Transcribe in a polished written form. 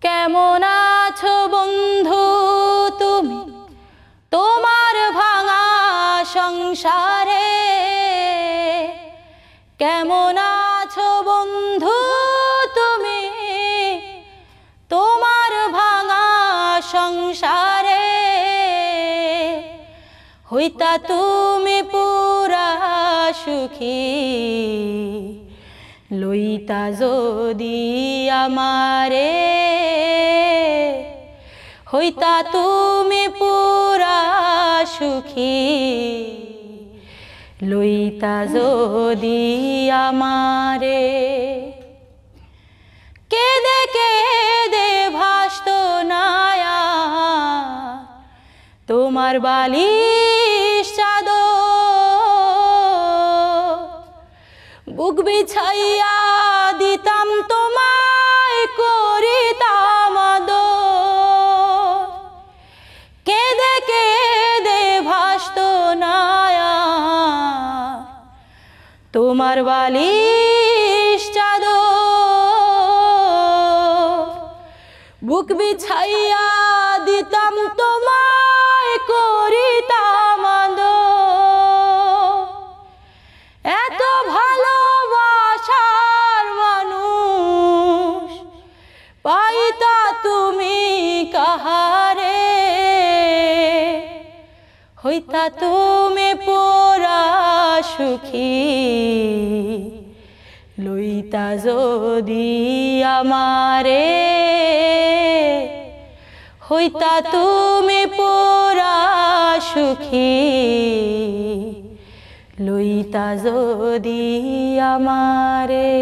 কেমন আছো বন্ধু তুমি তোমার ভাঙা সংসারে? কেমন আছো বন্ধু তুমি তোমার ভাঙা সংসারে? হইতা তুমি পুরা সুখী, লইতা যদি আমারে। হইতা তুমি পুরা সুখী, লইতা যদি আমারে। কেদে কেদে ভাসত নায়া তোমার বালিশ চাদর, বুক বিছাইয়া দিতাম তোমায় করিতাম আদর। কেদে কেদে ভাসত নায়া তোমার বালিশ চাদর, বুক বিছাইয়া দিতাম তোমায় করিতাম আদর। এত ভালোবাসার মানুষ পাইতা তুমি কাহারে? হইতা তুমি পুরা সুখী, লইতা যদি আমারে। হইতা তুমি পুরা সুখী, লইতা যদি আমারে।